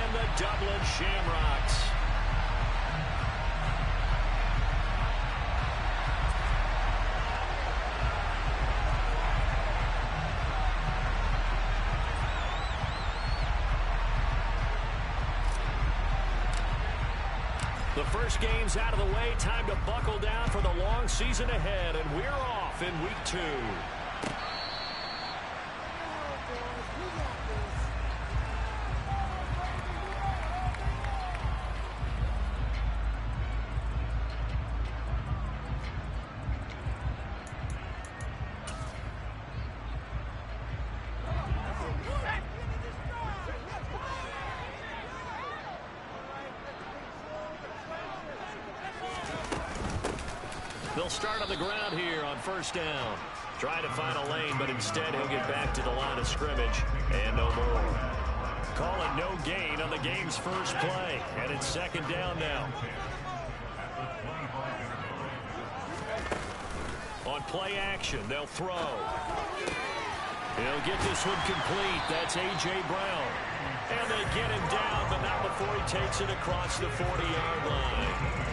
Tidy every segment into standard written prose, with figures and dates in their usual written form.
and the Dublin Shamrocks. The first game's out of the way. Time to buckle down for the long season ahead, and we're off in week 2. They'll start on the ground here on first down. Try to find a lane, but instead he'll get back to the line of scrimmage and no more. Call it no gain on the game's first play, and it's second down now. On play action, they'll throw. He'll get this one complete. That's A.J. Brown. And they get him down, but not before he takes it across the 40-yard line.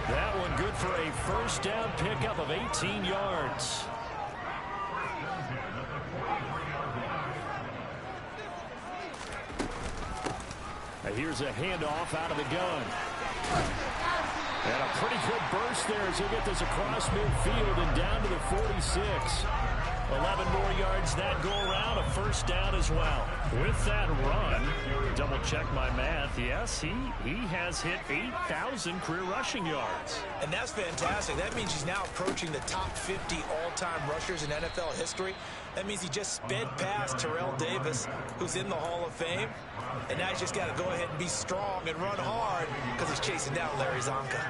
That one good for a first down pickup of 18 yards. Now here's a handoff out of the gun. And a pretty good burst there as he'll get this across midfield and down to the 46. 11 more yards that go around, a first down as well. With that run, double check my math, yes, he has hit 8,000 career rushing yards. And that's fantastic. That means he's now approaching the top 50 all-time rushers in NFL history. That means he just sped past Terrell Davis, who's in the Hall of Fame. And now he's just got to go ahead and be strong and run hard because he's chasing down Larry Zonka.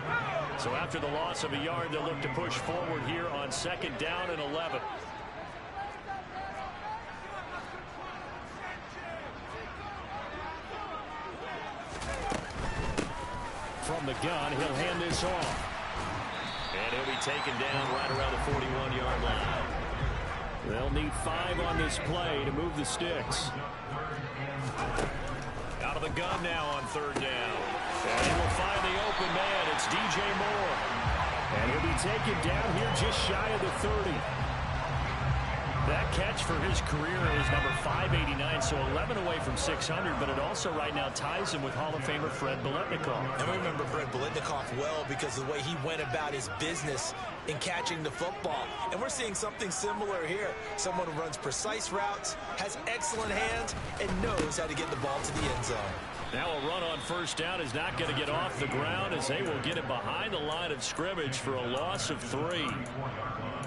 So after the loss of a yard, they'll look to push forward here on second down and 11. From the gun, he'll hand this off. And he'll be taken down right around the 41-yard line. They'll need 5 on this play to move the sticks. Out of the gun now on third down. And he will find the open man. It's DJ Moore. And he'll be taken down here just shy of the 30. That catch for his career is number 589, so 11 away from 600, but it also right now ties him with Hall of Famer Fred Biletnikoff. And we remember Fred Biletnikoff well because of the way he went about his business in catching the football. And we're seeing something similar here. Someone who runs precise routes, has excellent hands, and knows how to get the ball to the end zone. Now a run on first down is not going to get off the ground as they will get it behind the line of scrimmage for a loss of 3.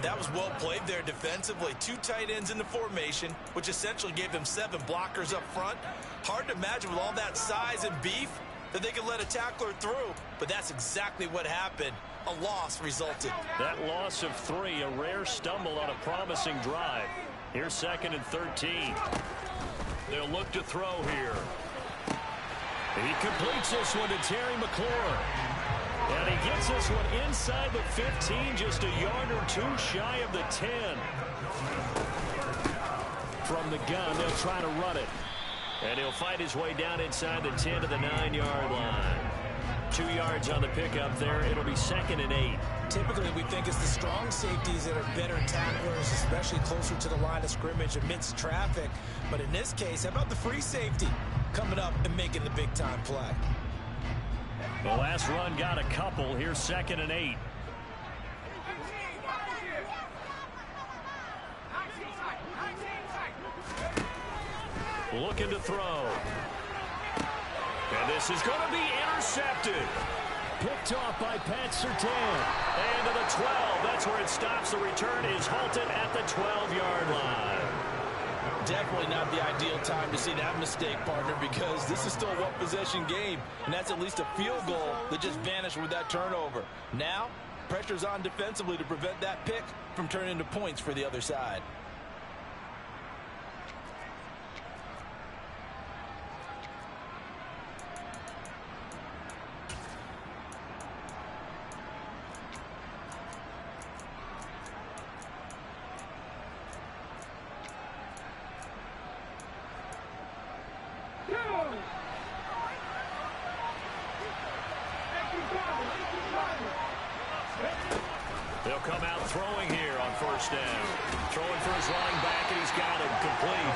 That was well played there defensively. 2 tight ends in the formation, which essentially gave them 7 blockers up front. Hard to imagine with all that size and beef that they could let a tackler through, but that's exactly what happened. A loss resulted. That loss of 3, a rare stumble on a promising drive. Here's second and 13. They'll look to throw here. He completes this one to Terry McLaurin. And he gets this one inside the 15, just a yard or 2 shy of the 10. From the gun, they'll try to run it. And he'll fight his way down inside the 10 to the 9-yard line. 2 yards on the pickup there. It'll be second and 8. Typically, we think it's the strong safeties that are better tacklers, especially closer to the line of scrimmage amidst traffic. But in this case, how about the free safety coming up and making the big-time play? The last run got a couple. Here's second and 8. Looking to throw. And this is going to be intercepted. Picked off by Pat Surtain. And to the 12. That's where it stops. The return is halted at the 12-yard line. Definitely not the ideal time to see that mistake, partner, because this is still a one-possession game, and that's at least a field goal that just vanished with that turnover. Now, pressure's on defensively to prevent that pick from turning into points for the other side. They'll come out throwing here on first down. Throwing for his running back, and he's got him complete.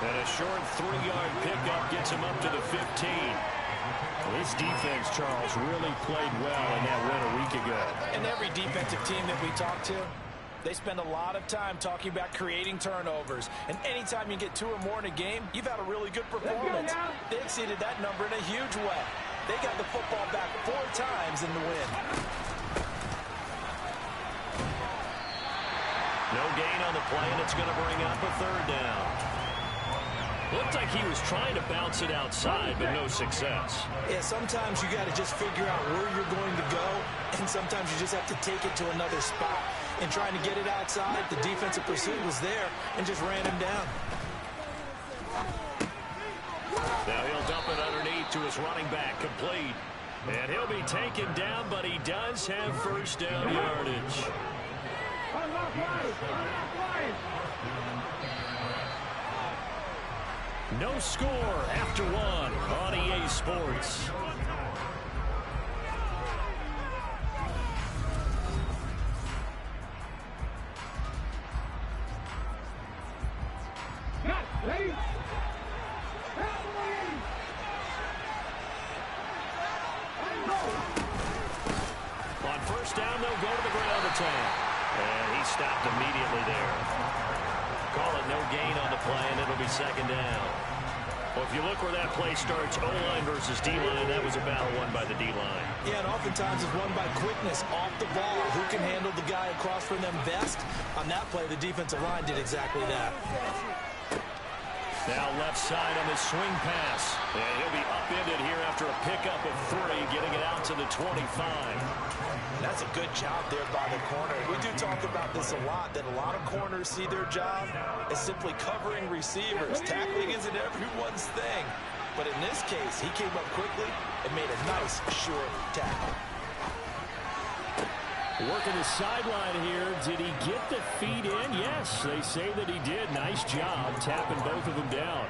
And a short 3-yard pickup gets him up to the 15. This defense, Charles, really played well in that win a week ago. And every defensive team that we talk to, they spend a lot of time talking about creating turnovers. And anytime you get 2 or more in a game, you've had a really good performance. They exceeded that number in a huge way. They got the football back 4 times in the win. No gain on the play, and it's going to bring up a 3rd down. Looked like he was trying to bounce it outside, but no success. Yeah, sometimes you got to just figure out where you're going to go, and sometimes you just have to take it to another spot. And trying to get it outside, the defensive pursuit was there and just ran him down. Now he'll dump it underneath to his running back, complete. And he'll be taken down, but he does have first down yardage. No score after 1 on EA Sports. On first down, they'll go to the ground attack. And he stopped immediately there. Call it no gain on the play, and it'll be 2nd down. Well, if you look where that play starts, O-line versus D-line, that was a battle won by the D-line. Yeah, and oftentimes it's won by quickness off the ball. Who can handle the guy across from them best? On that play, the defensive line did exactly that. Now left side on the swing pass. And he'll be upended here after a pickup of 3, getting it out to the 25. That's a good job there by the corner. We do talk about this a lot, that a lot of corners see their job as simply covering receivers. Tackling isn't everyone's thing. But in this case, he came up quickly and made a nice, short tackle. Working the sideline here. Did he get the feet in? Yes, they say that he did. Nice job tapping both of them down.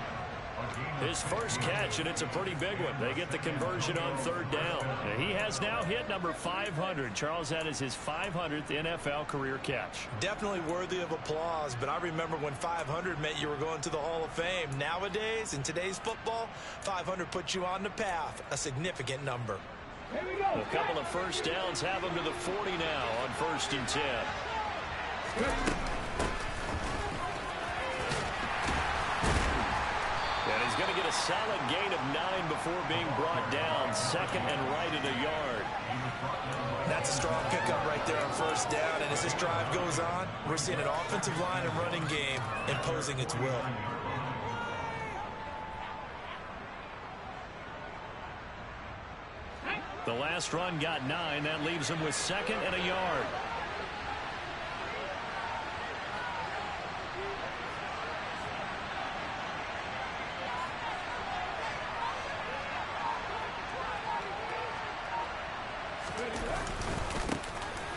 His first catch, and it's a pretty big one. They get the conversion on 3rd down. And he has now hit number 500. Charles, that is his 500th NFL career catch. Definitely worthy of applause, but I remember when 500 meant you were going to the Hall of Fame. Nowadays, in today's football, 500 puts you on the path, a significant number. A couple of first downs have him to the 40 now on 1st and 10. And he's going to get a solid gain of 9 before being brought down. 2nd and right at a yard. That's a strong pickup right there on 1st down. And as this drive goes on, we're seeing an offensive line and running game imposing its will. The last run got 9. That leaves him with 2nd and a yard.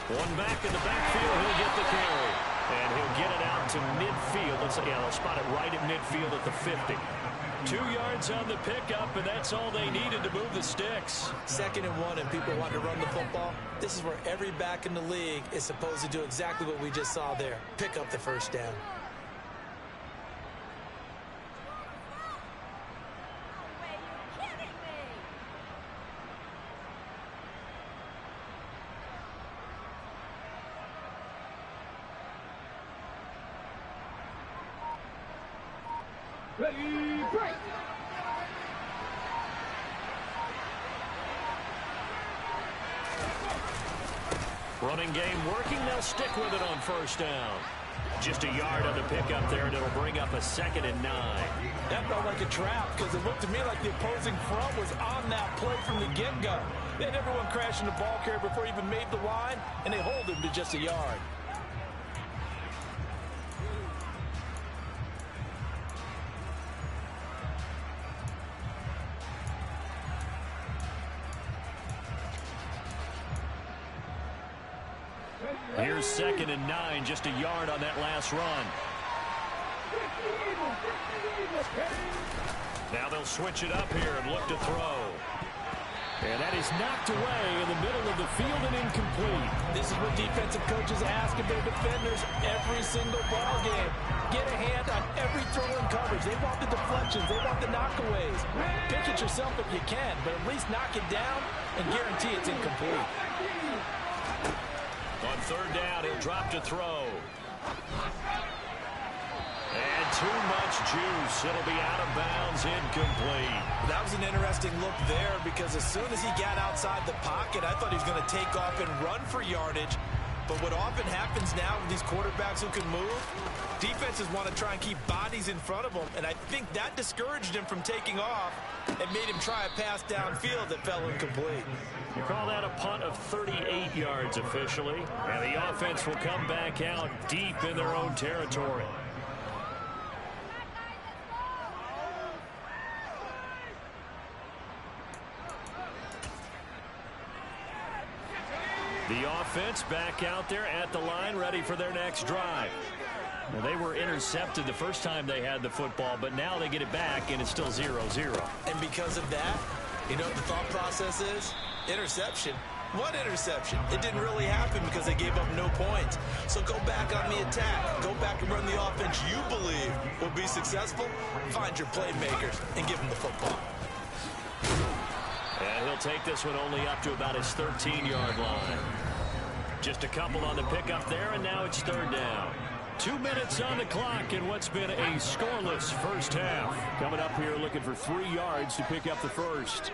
One back in the backfield, he'll get the carry. And he'll get it out to midfield. Let's say, yeah, they'll spot it right at midfield at the 50. 2 yards on the pickup, and that's all they needed to move the sticks. 2nd and 1, and people want to run the football. This is where every back in the league is supposed to do exactly what we just saw there. Pick up the 1st down. Ready, break! Running game working. They'll stick with it on 1st down. Just a yard on the pickup there, and it'll bring up a 2nd and 9. That felt like a trap because it looked to me like the opposing front was on that play from the get-go. They had everyone crashing the ball carrier before he even made the line, and they hold him to just a yard. Here's 2nd and 9, just a yard on that last run. Now they'll switch it up here and look to throw. And that is knocked away in the middle of the field and incomplete. This is what defensive coaches ask of their defenders every single ball game. Get a hand on every throw in coverage. They want the deflections. They want the knockaways. Pick it yourself if you can, but at least knock it down and guarantee it's incomplete. On third down, he'll drop to throw. And too much juice. It'll be out of bounds, incomplete. That was an interesting look there because as soon as he got outside the pocket, I thought he was going to take off and run for yardage. But what often happens now with these quarterbacks who can move, defenses want to try and keep bodies in front of them, and I think that discouraged him from taking off and made him try a pass downfield that fell incomplete. You call that a punt of 38 yards officially, and the offense will come back out deep in their own territory. The offense back out there at the line, ready for their next drive. Well, they were intercepted the first time they had the football, but now they get it back, and it's still 0-0. And because of that, you know what the thought process is? Interception. What interception? It didn't really happen because they gave up no points. So go back on the attack. Go back and run the offense you believe will be successful. Find your playmakers and give them the football. And he'll take this one only up to about his 13-yard line. Just a couple on the pickup there, and now it's third down. 2 minutes on the clock in what's been a scoreless first half. Coming up here looking for 3 yards to pick up the first.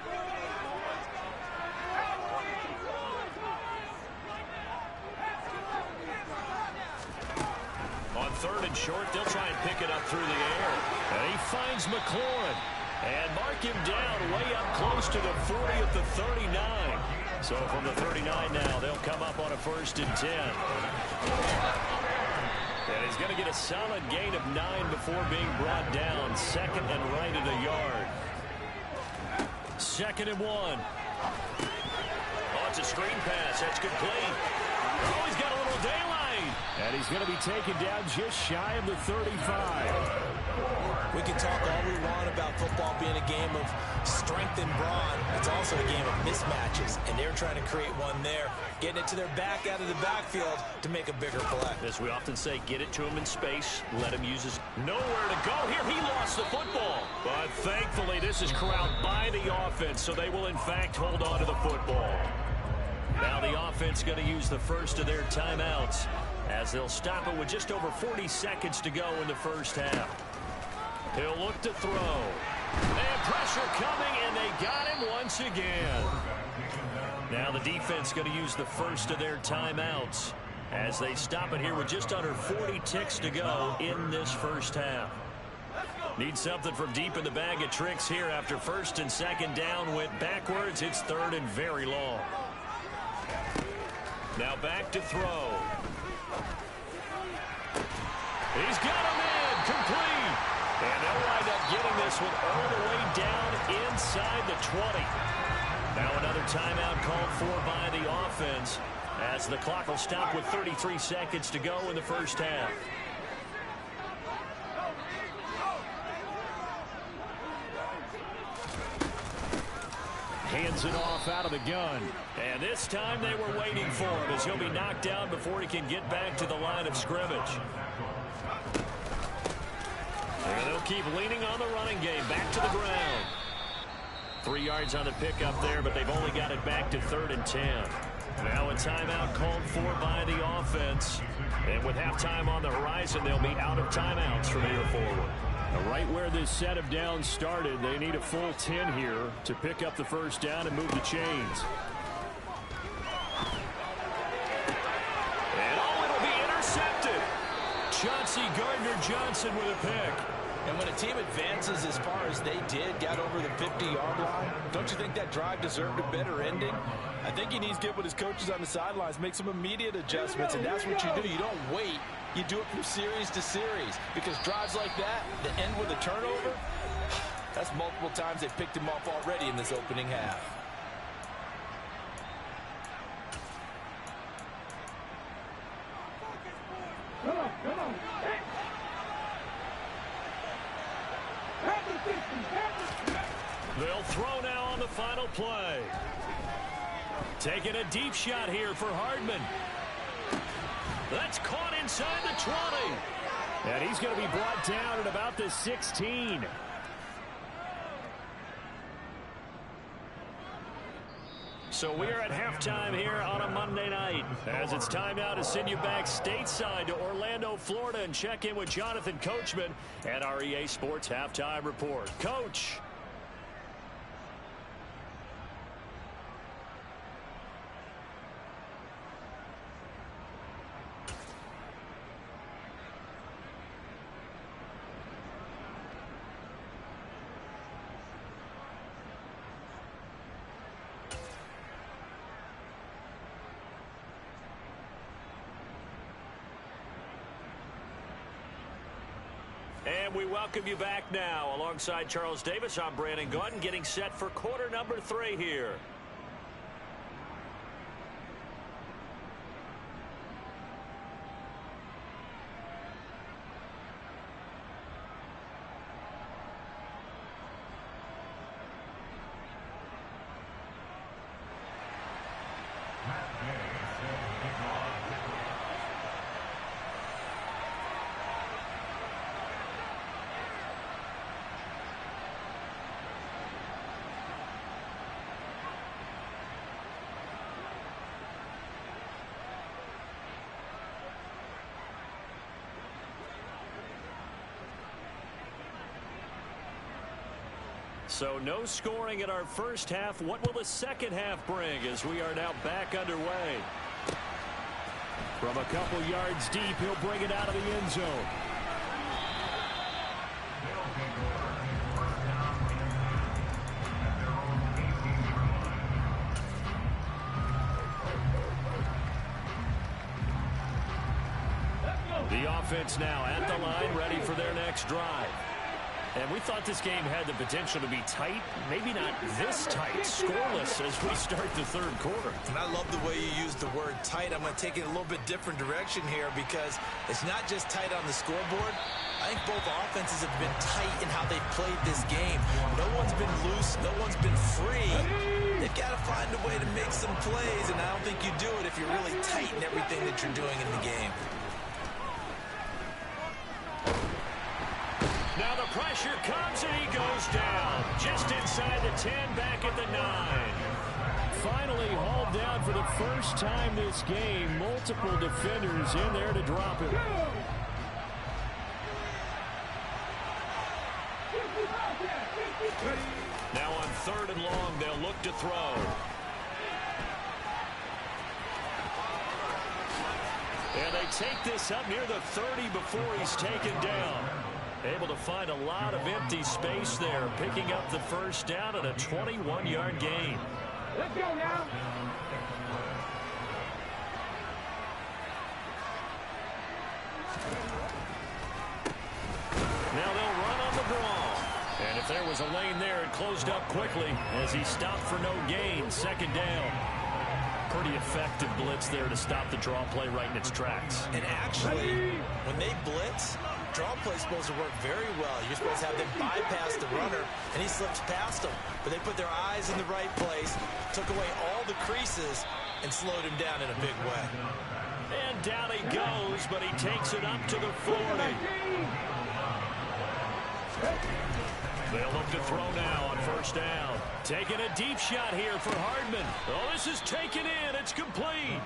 On third and short, they'll try and pick it up through the air. And he finds McLaurin. And mark him down way up close to the 40 at the 39. So from the 39 now, they'll come up on a 1st and 10. And he's going to get a solid gain of 9 before being brought down. 2nd and right at a yard. 2nd and 1. Oh, it's a screen pass. That's complete. Oh, he's got a little daylight. And he's going to be taken down just shy of the 35. We can talk all we want about football being a game of strength and brawn. It's also a game of mismatches, and they're trying to create one there, getting it to their back out of the backfield to make a bigger play. As we often say, get it to him in space, let him use his nowhere to go. Here, he lost the football. But thankfully, this is corralled by the offense, so they will, in fact, hold on to the football. Now the offense going to use the first of their timeouts as they'll stop it with just over 40 seconds to go in the first half. He'll look to throw. And pressure coming, and they got him once again. Now the defense going to use the first of their timeouts as they stop it here with just under 40 ticks to go in this first half. Need something from deep in the bag of tricks here after 1st and 2nd down went backwards. It's 3rd and very long. Now back to throw. He's got him in, complete. And they'll wind up getting this one all the way down inside the 20. Now another timeout called for by the offense as the clock will stop with 33 seconds to go in the first half. Hands it off out of the gun. And this time they were waiting for him as he'll be knocked down before he can get back to the line of scrimmage. And they'll keep leaning on the running game. Back to the ground. 3 yards on the pickup there, but they've only got it back to 3rd and 10. Now a timeout called for by the offense. And with halftime on the horizon, they'll be out of timeouts from here forward. Now right where this set of downs started, they need a full 10 here to pick up the first down and move the chains. And oh, it'll be intercepted. Chauncey Gardner-Johnson with a pick. And when a team advances as far as they did, got over the 50-yard line, don't you think that drive deserved a better ending? I think he needs to get with his coaches on the sidelines, make some immediate adjustments, and that's what you do. You don't wait. You do it from series to series because drives like that end with a turnover, that's multiple times they've picked him off already in this opening half. Come on. They'll throw now on the final play. Taking a deep shot here for Hardman. That's caught inside the 20. And he's going to be brought down at about the 16. So we are at halftime here on a Monday night, as it's time now to send you back stateside to Orlando, Florida, and check in with Jonathan Coachman at our EA Sports Halftime Report. Coach. And we welcome you back now. Alongside Charles Davis, I'm Brandon Gaudin, getting set for quarter number 3 here. So no scoring in our first half. What will the second half bring as we are now back underway? From a couple yards deep, he'll bring it out of the end zone. The offense now at the line, ready for their next drive. And we thought this game had the potential to be tight, maybe not this tight, scoreless as we start the third quarter. And I love the way you use the word tight. I'm going to take it a little bit different direction here because it's not just tight on the scoreboard. I think both offenses have been tight in how they've played this game. No one's been loose. No one's been free. They've got to find a way to make some plays, and I don't think you do it if you're really tight in everything that you're doing in the game. Now the pressure comes and he goes down. Just inside the 10, back at the 9. Finally hauled down for the first time this game. Multiple defenders in there to drop him. Now on 3rd and long, they'll look to throw. And they take this up near the 30 before he's taken down. Able to find a lot of empty space there, picking up the first down at a 21-yard gain. Let's go now. Now they'll run on the draw. And if there was a lane there, it closed up quickly as he stopped for no gain. 2nd down. Pretty effective blitz there to stop the draw play right in its tracks. And actually, when they blitz, draw play's supposed to work very well. You're supposed to have them bypass the runner, and he slips past them. But they put their eyes in the right place, took away all the creases, and slowed him down in a big way. And down he goes, but he takes it up to the 40. They'll look to throw now on 1st down. Taking a deep shot here for Hardman. Oh, this is taken in. It's complete.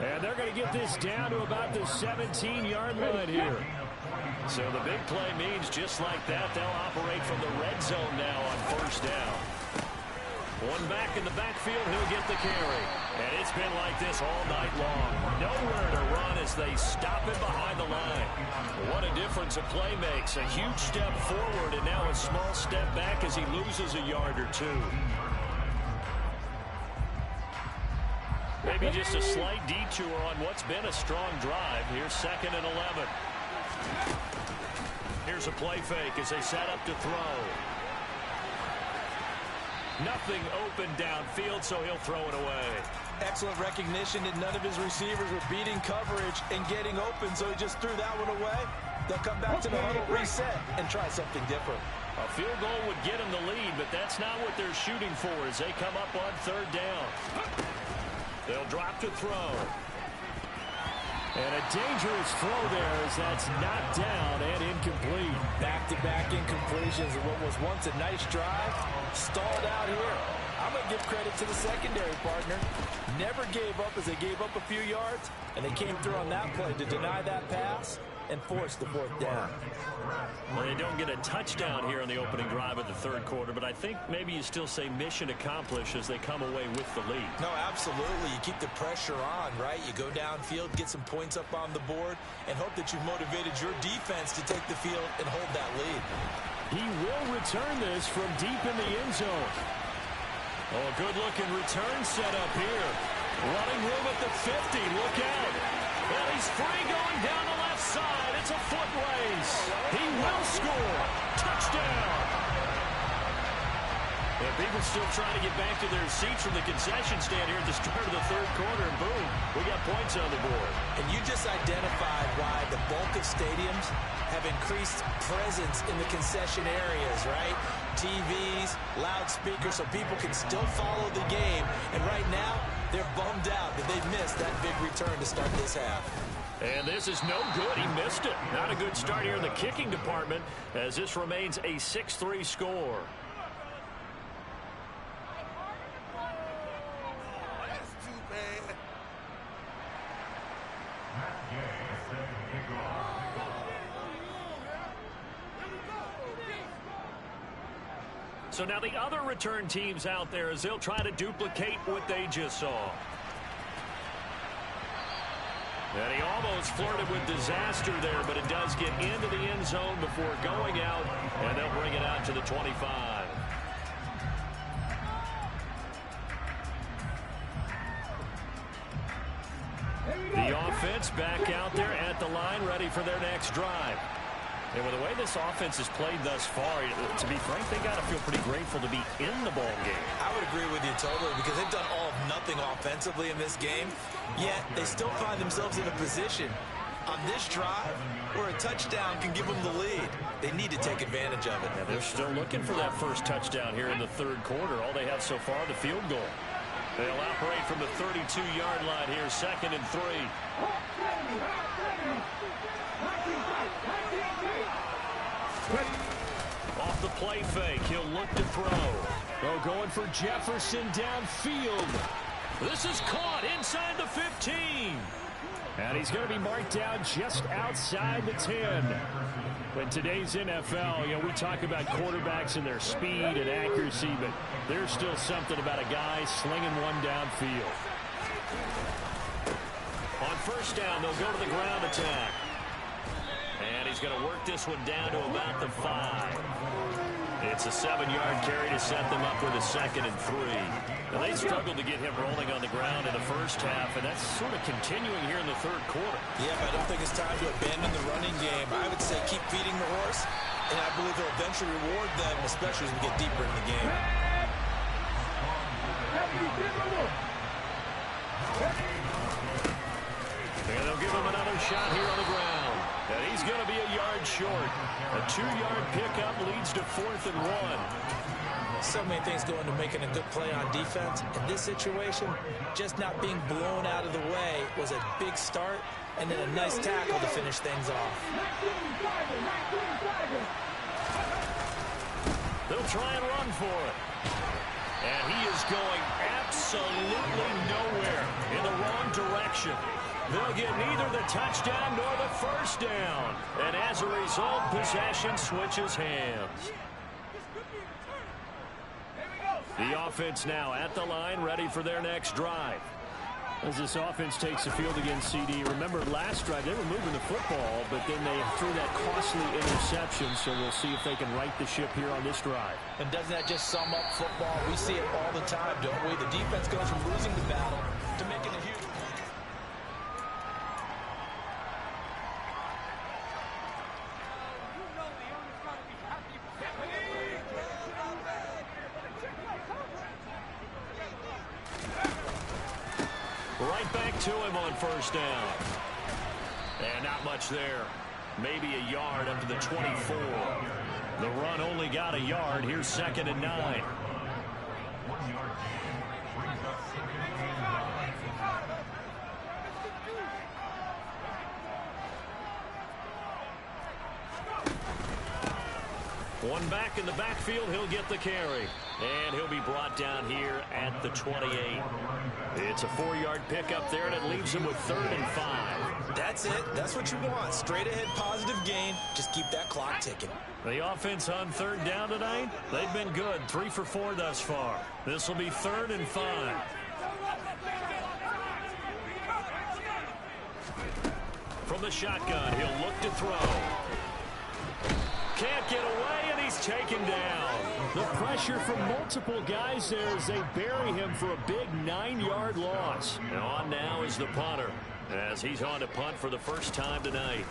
And they're going to get this down to about the 17-yard line here. So the big play means just like that, they'll operate from the red zone now on 1st down. One back in the backfield, he'll get the carry. And it's been like this all night long. Nowhere to run as they stop him behind the line. What a difference a play makes. A huge step forward and now a small step back as he loses a yard or 2. Maybe just a slight detour on what's been a strong drive. Here's 2nd and 11. Here's a play fake as they set up to throw. Nothing open downfield, so he'll throw it away. Excellent recognition that none of his receivers were beating coverage and getting open, so he just threw that one away. They'll come back to the huddle, reset, and try something different. A field goal would get them the lead, but that's not what they're shooting for as they come up on third down. They'll drop to throw. And a dangerous throw there as that's knocked down and incomplete. Back-to-back incompletions of what was once a nice drive. Stalled out here. I'm going to give credit to the secondary partner. Never gave up as they gave up a few yards, and they came through on that play to deny that pass and force the fourth down. Well, they don't get a touchdown here in the opening drive of the third quarter, but I think maybe you still say mission accomplished as they come away with the lead. No, absolutely. You keep the pressure on, right? You go downfield, get some points up on the board, and hope that you've motivated your defense to take the field and hold that lead. He will return this from deep in the end zone. Oh, a good-looking return set up here. Running room at the 50. Look out. And he's free going down the left side. It's a foot race. He will score. Touchdown. And people still trying to get back to their seats from the concession stand here at the start of the third quarter. And boom, we got points on the board. And you just identified why the bulk of stadiums have increased presence in the concession areas, right? TVs, loudspeakers, so people can still follow the game. And right now, they're bummed out that they missed that big return to start this half. And this is no good. He missed it. Not a good start here in the kicking department as this remains a 6-3 score. So now the other return teams out there as they'll try to duplicate what they just saw. And he almost flirted with disaster there, but it does get into the end zone before going out, and they'll bring it out to the 25. The offense back out there at the line, ready for their next drive. And with the way this offense has played thus far, to be frank, they got to feel pretty grateful to be in the ball game. I would agree with you totally because they've done all of nothing offensively in this game, yet they still find themselves in a position on this drive where a touchdown can give them the lead. They need to take advantage of it. Yeah, they're still looking for that first touchdown here in the third quarter. All they have so far, the field goal. They'll operate from the 32-yard line here, 2nd and 3. Off the play fake, he'll look to throw. Oh, going for Jefferson downfield. This is caught inside the 15. And he's going to be marked down just outside the 10. In today's NFL, we talk about quarterbacks and their speed and accuracy, but there's still something about a guy slinging one downfield. On first down, they'll go to the ground attack. And he's going to work this one down to about the 5. It's a 7-yard carry to set them up with a 2nd and 3. Now, they struggled to get him rolling on the ground in the first half, and that's sort of continuing here in the third quarter. Yeah, but I don't think it's time to abandon the running game. I would say keep feeding the horse, and I believe he'll eventually reward them, especially as we get deeper in the game. And they'll give him another shot here on the ground. And he's going to be a yard short. A 2-yard pickup leads to 4th and 1. So many things go into making a good play on defense. In this situation, just not being blown out of the way was a big start, and then a nice tackle to finish things off. They'll try and run for it. And he is going absolutely nowhere in the wrong direction. They'll get neither the touchdown nor the first down. And as a result, possession switches hands. The offense now at the line, ready for their next drive. As this offense takes the field against CD, remember last drive they were moving the football, but then they threw that costly interception, so we'll see if they can right the ship here on this drive. And doesn't that just sum up football? We see it all the time, don't we? The defense goes from losing the battle to making a huge... Right back to him on first down. And not much there. Maybe a yard up to the 24. The run only got a yard. Here's 2nd and 9. One back in the backfield. He'll get the carry. And he'll be brought down here at the 28. It's a 4-yard pickup there, and it leaves him with 3rd and 5. That's it. That's what you want. Straight ahead positive gain. Just keep that clock ticking. The offense on 3rd down tonight, they've been good. 3 for 4 thus far. This will be 3rd and 5. From the shotgun, he'll look to throw. Can't get away, and he's taken down. The pressure from multiple guys there as they bury him for a big 9-yard loss. And on now is the punter as he's on to punt for the first time tonight.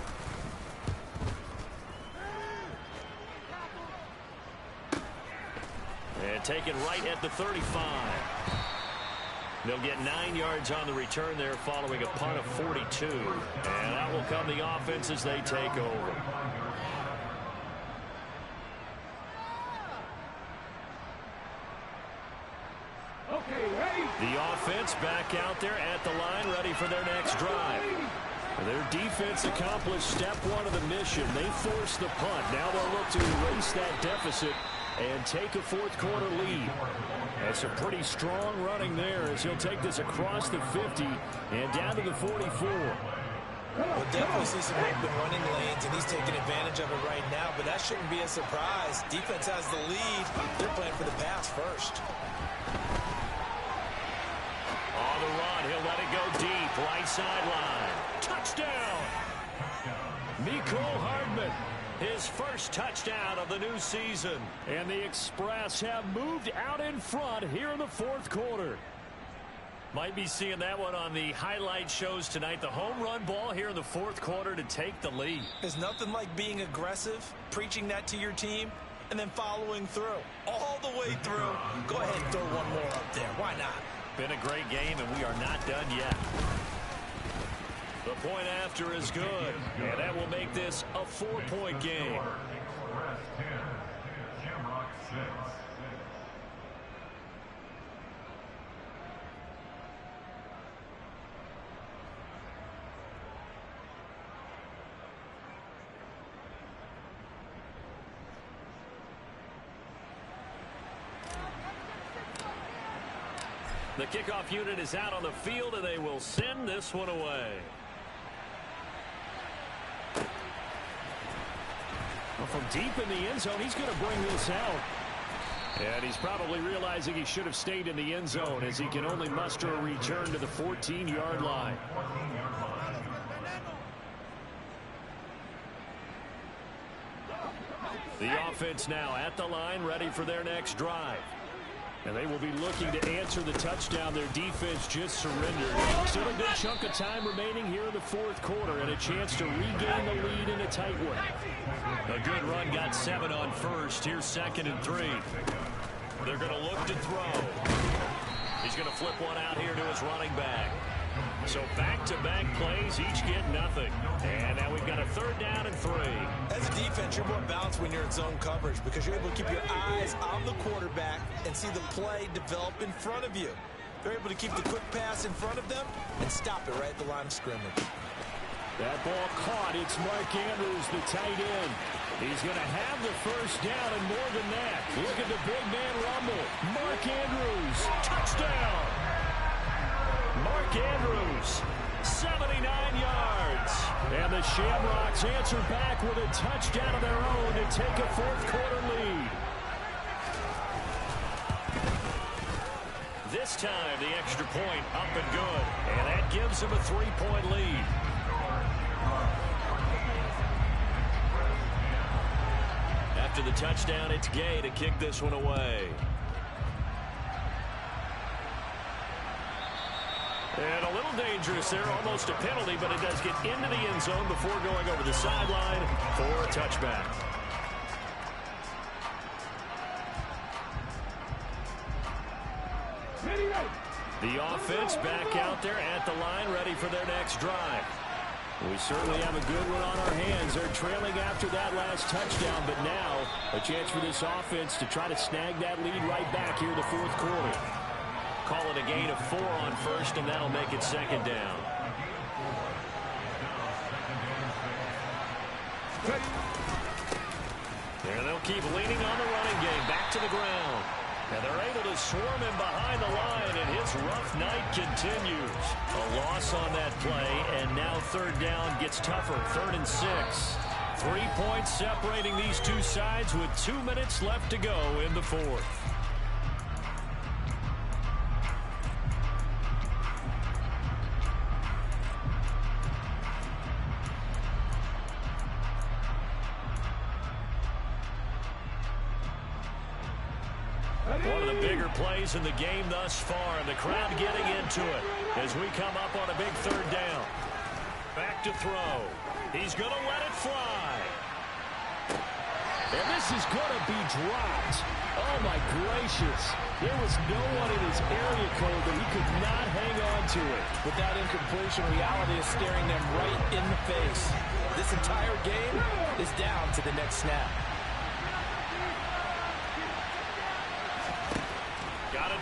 And taken right at the 35. They'll get 9 yards on the return there following a punt of 42. And that will come the offense as they take over. The offense back out there at the line, ready for their next drive. Their defense accomplished step 1 of the mission. They forced the punt. Now they'll look to erase that deficit and take a 4th quarter lead. That's a pretty strong running there as he'll take this across the 50 and down to the 44. We'll definitely see some open running lanes, and he's taking advantage of it right now, but that shouldn't be a surprise. Defense has the lead. They're playing for the pass first. On the run, he'll let it go deep, right sideline. Touchdown! Mecole Hardman, his first touchdown of the new season. And the Express have moved out in front here in the 4th quarter. Might be seeing that one on the highlight shows tonight. The home run ball here in the 4th quarter to take the lead. There's nothing like being aggressive, preaching that to your team, and then following through. All the way through. Go ahead and throw one more up there. Why not? Been a great game, and we are not done yet. The point after is good, and that will make this a 4-point game. The kickoff unit is out on the field, and they will send this one away. Well, from deep in the end zone, he's going to bring this out. And he's probably realizing he should have stayed in the end zone as he can only muster a return to the 14-yard line. The offense now at the line, ready for their next drive. And they will be looking to answer the touchdown their defense just surrendered. Still a good chunk of time remaining here in the 4th quarter and a chance to regain the lead in a tight one. A good run, got 7 on first. Here's 2nd and 3. They're going to look to throw. He's going to flip one out here to his running back. So back-to-back plays, each get nothing. And now we've got a 3rd down and 3. As a defense, you're more balanced when you're in zone coverage because you're able to keep your eyes on the quarterback and see the play develop in front of you. They're able to keep the quick pass in front of them and stop it right at the line of scrimmage. That ball caught. It's Mark Andrews, the tight end. He's going to have the 1st down and more than that. Look at the big man rumble. Mark Andrews, touchdown. Mark Andrews, 79 yards. And the Shamrocks answer back with a touchdown of their own to take a 4th quarter lead. This time, the extra point up and good. And that gives them a 3-point lead. After the touchdown, it's Gay to kick this one away. And a little dangerous there, almost a penalty, but it does get into the end zone before going over the sideline for a touchback. The offense back out there at the line, ready for their next drive. We certainly have a good one on our hands. They're trailing after that last touchdown, but now a chance for this offense to try to snag that lead right back here in the fourth quarter. Call it a gain of 4 on first, and that'll make it second down. And they'll keep leaning on the running game. Back to the ground. And they're able to swarm him behind the line, and his rough night continues. A loss on that play, and now third down gets tougher. 3rd and 6. 3 points separating these two sides with 2 minutes left to go in the fourth. One of the bigger plays in the game thus far, and the crowd getting into it as we come up on a big third down. Back to throw. He's going to let it fly. And this is going to be dropped. Oh, my gracious. There was no one in his area code that he could not hang on to it. With that incompletion, reality is staring them right in the face. This entire game is down to the next snap.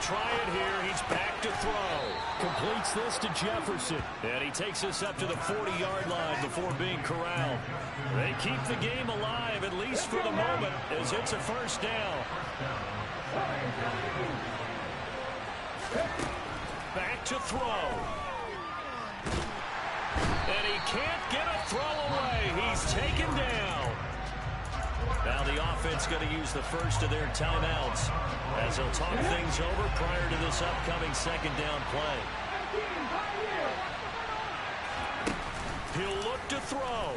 Try it here. He's back to throw. Completes this to Jefferson. And he takes us up to the 40-yard line before being corralled. They keep the game alive, at least for the moment, as it's a first down. Back to throw. And he can't get a throw away. He's taken down. Now the offense going to use the first of their timeouts as they'll talk things over prior to this upcoming second down play. He'll look to throw.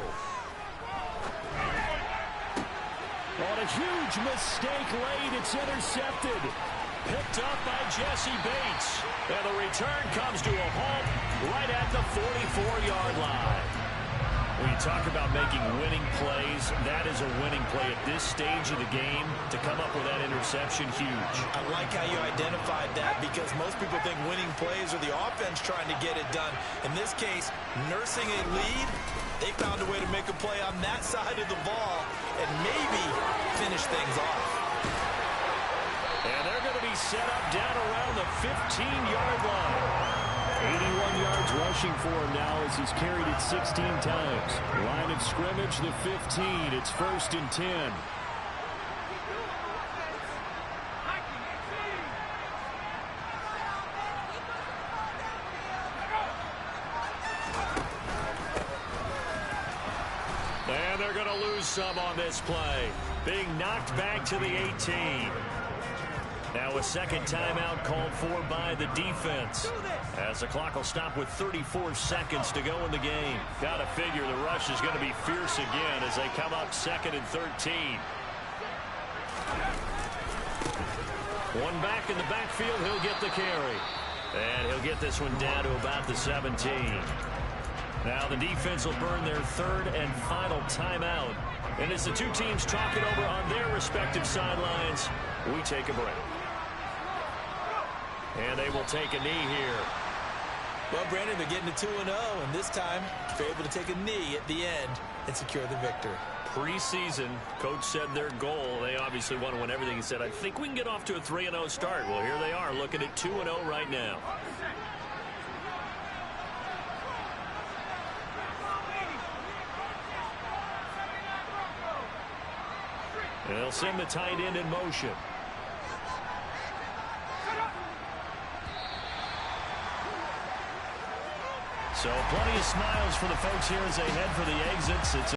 On a huge mistake late, it's intercepted. Picked up by Jesse Bates. And the return comes to a halt right at the 44-yard line. When you talk about making winning plays, that is a winning play at this stage of the game. To come up with that interception, huge. I like how you identified that, because most people think winning plays are the offense trying to get it done. In this case, nursing a lead, they found a way to make a play on that side of the ball and maybe finish things off. And they're going to be set up down around the 15-yard line. 81 yards rushing for him now as he's carried it 16 times. Line of scrimmage, the 15. It's 1st and 10. And they're going to lose some on this play. Being knocked back to the 18. Now a second timeout called for by the defense, as the clock will stop with 34 seconds to go in the game. Got to figure the rush is going to be fierce again as they come up 2nd and 13. One back in the backfield, he'll get the carry. And he'll get this one down to about the 17. Now the defense will burn their 3rd and final timeout. And as the two teams talk it over on their respective sidelines, we take a break. And they will take a knee here. Well, Brandon, they're getting to 2-0, and this time they're able to take a knee at the end and secure the victory. Preseason, coach said their goal, they obviously want to win everything. He said, I think we can get off to a 3-0 start. Well, here they are looking at 2-0 right now. And they'll send the tight end in motion. So plenty of smiles for the folks here as they head for the exits. It's